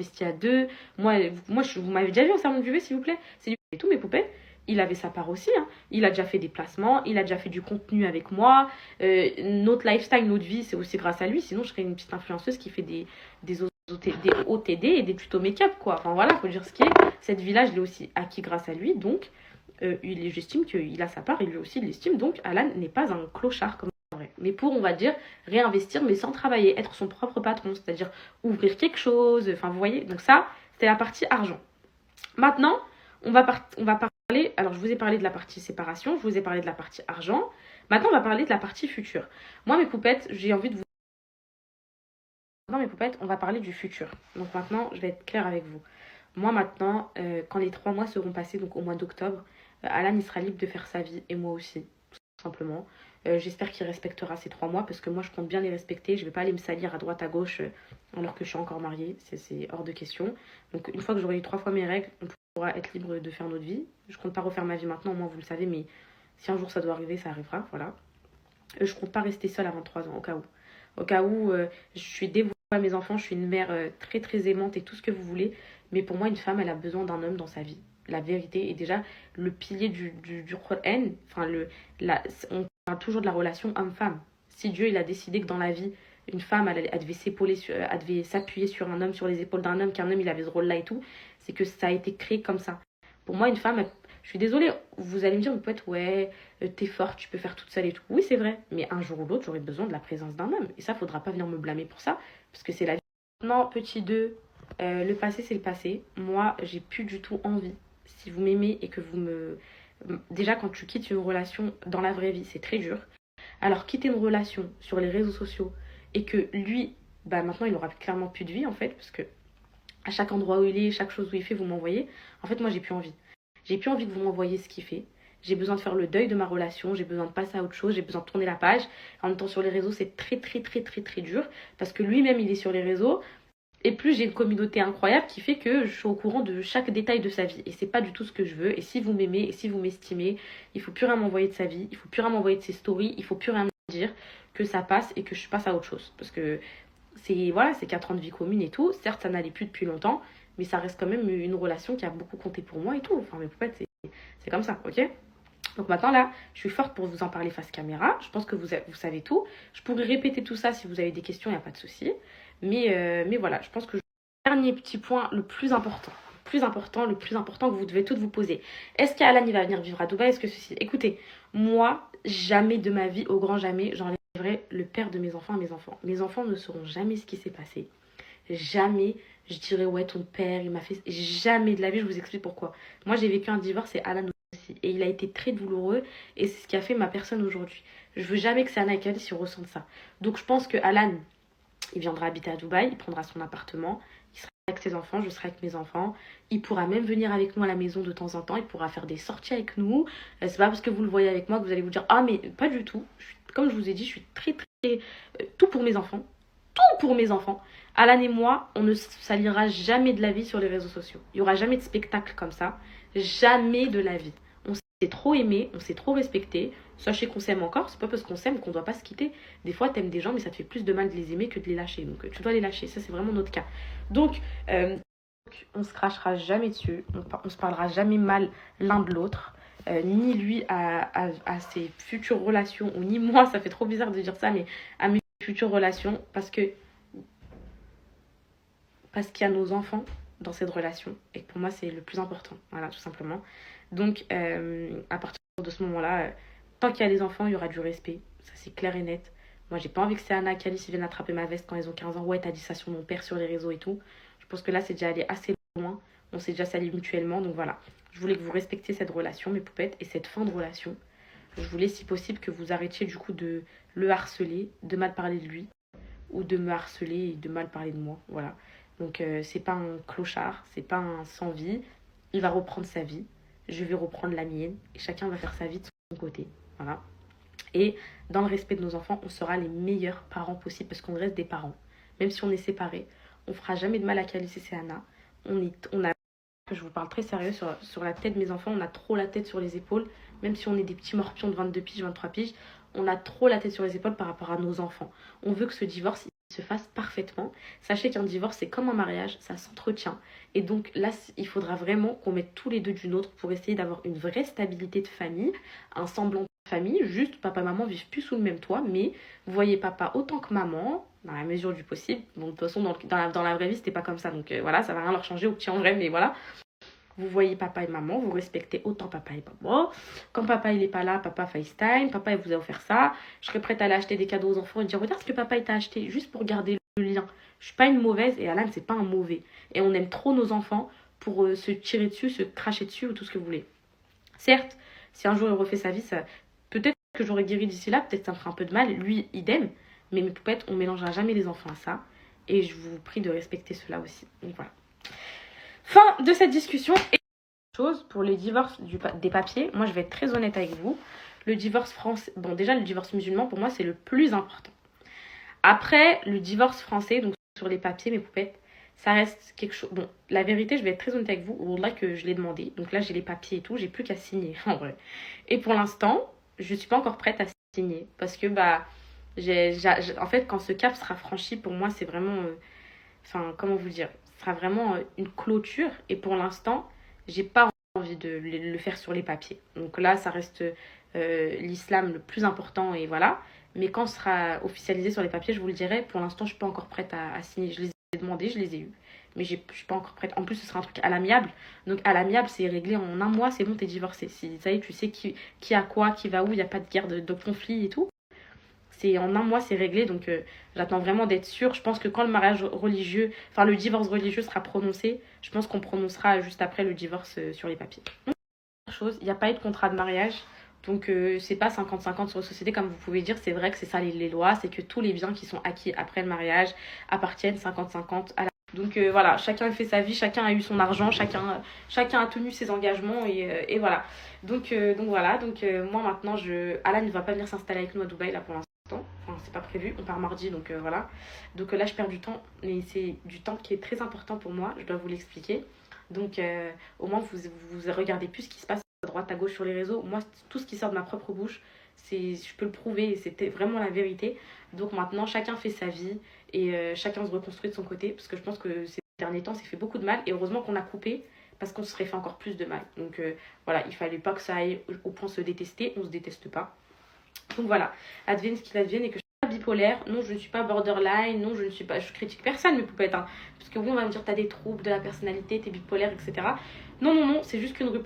investi à deux. Vous m'avez déjà vu en salon de duvet, s'il vous plaît? C'est et tout, mes poupées. Il avait sa part aussi, hein. Il a déjà fait des placements, il a déjà fait du contenu avec moi. Notre lifestyle, notre vie, c'est aussi grâce à lui. Sinon, je serais une petite influenceuse qui fait des OTD et des tutos make-up, quoi. Enfin voilà, faut dire ce qui est. Cette vie-là, je l'ai aussi acquis grâce à lui. Donc, j'estime qu'il a sa part et lui aussi il l'estime. Donc, Alan n'est pas un clochard comme vrai. Mais pour, on va dire, réinvestir, mais sans travailler, être son propre patron, c'est-à-dire ouvrir quelque chose. Enfin, vous voyez. Donc ça, c'était la partie argent. Maintenant, on va parler. Alors, je vous ai parlé de la partie séparation, je vous ai parlé de la partie argent. Maintenant, on va parler de la partie future. Moi, mes poupettes, j'ai envie de vous. Maintenant, mes poupettes, on va parler du futur. Donc, maintenant, je vais être claire avec vous. Moi, maintenant, quand les 3 mois seront passés, donc au mois d'octobre, Alan, il sera libre de faire sa vie et moi aussi, tout simplement. J'espère qu'il respectera ces 3 mois parce que moi, je compte bien les respecter. Je ne vais pas aller me salir à droite, à gauche alors que je suis encore mariée. C'est hors de question. Donc, une fois que j'aurai eu 3 fois mes règles, on pourra être libre de faire notre vie. Je compte pas refaire ma vie maintenant, au moins vous le savez, mais si un jour ça doit arriver, ça arrivera. Voilà. Je compte pas rester seule à 23 ans, au cas où. Au cas où je suis dévouée à mes enfants, je suis une mère très très aimante et tout ce que vous voulez. Mais pour moi, une femme, elle a besoin d'un homme dans sa vie. La vérité est déjà le pilier du Coran. Enfin, on parle toujours de la relation homme-femme. Si Dieu il a décidé que dans la vie, une femme, elle devait elle devait s'appuyer sur un homme, sur les épaules d'un homme, qu'un homme, il avait ce rôle-là et tout, c'est que ça a été créé comme ça. Pour moi, une femme, je suis désolée, vous allez me dire, peut-être, ouais, t'es forte, tu peux faire toute seule et tout. Oui, c'est vrai, mais un jour ou l'autre, j'aurai besoin de la présence d'un homme. Et ça, faudra pas venir me blâmer pour ça, parce que c'est la vie. Non, petit 2, le passé, c'est le passé. Moi, j'ai plus du tout envie. Si vous m'aimez et que vous me... Déjà, quand tu quittes une relation dans la vraie vie, c'est très dur. Alors, quitter une relation sur les réseaux sociaux et que lui, bah maintenant, il aura clairement plus de vie, en fait, parce que à chaque endroit où il est, chaque chose où il fait, vous m'envoyez. En fait, moi, j'ai plus envie. J'ai plus envie que vous m'envoyiez ce qu'il fait. J'ai besoin de faire le deuil de ma relation, j'ai besoin de passer à autre chose, j'ai besoin de tourner la page. En même temps, sur les réseaux, c'est très, très, très, très, très dur. Parce que lui-même, il est sur les réseaux. Et plus j'ai une communauté incroyable qui fait que je suis au courant de chaque détail de sa vie. Et c'est pas du tout ce que je veux. Et si vous m'aimez, et si vous m'estimez, il faut plus rien m'envoyer de sa vie, il faut plus rien m'envoyer de ses stories, il faut plus rien me dire, que ça passe et que je passe à autre chose. Parce que c'est voilà, c'est 4 ans de vie commune et tout. Certes, ça n'allait plus depuis longtemps, mais ça reste quand même une relation qui a beaucoup compté pour moi et tout. Enfin, mes poupettes, c'est comme ça, ok? Donc maintenant là, je suis forte pour vous en parler face caméra. Je pense que vous savez tout. Je pourrais répéter tout ça si vous avez des questions, il n'y a pas de souci. Mais voilà, je pense que dernier petit point, le plus important que vous devez toutes vous poser. Est-ce qu'Alan il va venir vivre à Dubaï? Est-ce que ceci... Écoutez, moi, jamais de ma vie, au grand jamais, j'enlèverai le père de mes enfants à mes enfants. Mes enfants ne sauront jamais ce qui s'est passé. Jamais je dirais ouais ton père il m'a fait... Jamais de la vie, je vous explique pourquoi. Moi j'ai vécu un divorce et Alan aussi. Et il a été très douloureux et c'est ce qui a fait ma personne aujourd'hui. Je veux jamais que Sana et Kali ressentent ça. Donc je pense que Alan, il viendra habiter à Dubaï, il prendra son appartement, il sera avec ses enfants, je serai avec mes enfants. Il pourra même venir avec nous à la maison de temps en temps, il pourra faire des sorties avec nous. C'est pas parce que vous le voyez avec moi que vous allez vous dire ah mais pas du tout. Comme je vous ai dit, je suis très très tout pour mes enfants. Tout pour mes enfants. Alan et moi, on ne salira jamais de la vie sur les réseaux sociaux. Il n'y aura jamais de spectacle comme ça. Jamais de la vie. On s'est trop aimé, on s'est trop respecté. Sachez qu'on s'aime encore, c'est pas parce qu'on s'aime qu'on doit pas se quitter. Des fois, t'aimes des gens, mais ça te fait plus de mal de les aimer que de les lâcher. Donc, tu dois les lâcher. Ça, c'est vraiment notre cas. Donc, on se crachera jamais dessus. On se parlera jamais mal l'un de l'autre. Ni lui à ses futures relations, ou ni moi, ça fait trop bizarre de dire ça, mais à mes futures relations, parce qu'il y a nos enfants dans cette relation, et pour moi, c'est le plus important. Voilà, tout simplement. Donc, à partir de ce moment-là, tant qu'il y a des enfants, il y aura du respect. Ça, c'est clair et net. Moi, j'ai pas envie que c'est Anna et Calice viennent attraper ma veste quand ils ont 15 ans. Ouais, t'as dit ça sur mon père sur les réseaux et tout. Je pense que là, c'est déjà allé assez loin. On s'est déjà sali mutuellement. Donc voilà. Je voulais que vous respectiez cette relation, mes poupettes, et cette fin de relation. Je voulais, si possible, que vous arrêtiez du coup de le harceler, de mal parler de lui, ou de me harceler et de mal parler de moi. Voilà. Donc, c'est pas un clochard, c'est pas un sans-vie. Il va reprendre sa vie. Je vais reprendre la mienne. Et chacun va faire sa vie de son côté. Voilà. Et dans le respect de nos enfants, on sera les meilleurs parents possibles parce qu'on reste des parents. Même si on est séparés, on fera jamais de mal à Calice et Anna. On a, je vous parle très sérieux, sur la tête de mes enfants, on a trop la tête sur les épaules. Même si on est des petits morpions de 22 piges, 23 piges, on a trop la tête sur les épaules par rapport à nos enfants. On veut que ce divorce se fasse parfaitement. Sachez qu'un divorce, c'est comme un mariage, ça s'entretient. Et donc là, il faudra vraiment qu'on mette tous les deux du nôtre pour essayer d'avoir une vraie stabilité de famille, un semblant de famille. Juste, papa et maman vivent plus sous le même toit, mais vous voyez papa autant que maman, dans la mesure du possible. Bon, de toute façon, dans la vraie vie, c'était pas comme ça. Donc voilà, ça va rien leur changer au petit en vrai, mais voilà. Vous voyez papa et maman, vous respectez autant papa et maman. Quand papa il est pas là, papa FaceTime, papa il vous a offert ça. Je serais prête à aller acheter des cadeaux aux enfants et dire regarde ce que papa il t'a acheté, juste pour garder le lien. Je suis pas une mauvaise et Alan c'est pas un mauvais. Et on aime trop nos enfants pour se tirer dessus, se cracher dessus ou tout ce que vous voulez. Certes, si un jour il refait sa vie, ça peut-être que j'aurais guéri d'ici là, peut-être ça me fera un peu de mal. Lui, idem. Mais mes poupettes, on mélangera jamais les enfants à ça. Et je vous prie de respecter cela aussi. Donc voilà. Fin de cette discussion. Et chose pour les divorces des papiers, moi je vais être très honnête avec vous. Le divorce français, bon déjà le divorce musulman pour moi c'est le plus important. Après le divorce français, donc sur les papiers, mes poupettes, ça reste quelque chose. Bon, la vérité, je vais être très honnête avec vous. Wallah que je l'ai demandé. Donc là j'ai les papiers et tout, j'ai plus qu'à signer en vrai. Et pour l'instant, je suis pas encore prête à signer parce que bah en fait quand ce cap sera franchi pour moi c'est vraiment enfin comment vous dire, ce sera vraiment une clôture et pour l'instant j'ai pas envie de le faire sur les papiers. Donc là ça reste l'islam le plus important et voilà. Mais quand ce sera officialisé sur les papiers, je vous le dirai. Pour l'instant, je suis pas encore prête à signer. Je les ai demandés, je les ai eus. Mais je suis pas encore prête. En plus, ce sera un truc à l'amiable. Donc à l'amiable, c'est réglé en un mois, c'est bon, t'es divorcé. Si, ça y est, tu sais qui a quoi, qui va où, il n'y a pas de guerre, de conflit et tout. C'est en un mois, c'est réglé. Donc j'attends vraiment d'être sûre. Je pense que quand le mariage religieux, enfin le divorce religieux sera prononcé, je pense qu'on prononcera juste après le divorce sur les papiers. Donc, il n'y a pas eu de contrat de mariage. Donc c'est pas 50-50 sur la société comme vous pouvez dire, c'est vrai que c'est ça les lois, c'est que tous les biens qui sont acquis après le mariage appartiennent 50-50 à la... Donc voilà, chacun fait sa vie, chacun a eu son argent, chacun a tenu ses engagements et voilà. Donc voilà, moi maintenant, Alan ne va pas venir s'installer avec nous à Dubaï là pour l'instant, enfin c'est pas prévu, on part mardi donc voilà. Donc là je perds du temps, mais c'est du temps qui est très important pour moi, je dois vous l'expliquer. Donc au moins vous regardez plus ce qui se passe à droite à gauche sur les réseaux. Moi tout ce qui sort de ma propre bouche, je peux le prouver et c'était vraiment la vérité. Donc maintenant chacun fait sa vie et chacun se reconstruit de son côté parce que je pense que ces derniers temps c'est fait beaucoup de mal et heureusement qu'on a coupé parce qu'on se serait fait encore plus de mal. Donc voilà, il fallait pas que ça aille au point de se détester, on se déteste pas. Donc voilà, advienne ce qu'il advienne et que je suis pas bipolaire, non je ne suis pas borderline, non je ne suis pas, je critique personne mes poupettes, hein, parce que oui on va me dire t'as des troubles de la personnalité, t'es bipolaire, etc. Non, c'est juste qu'une rupture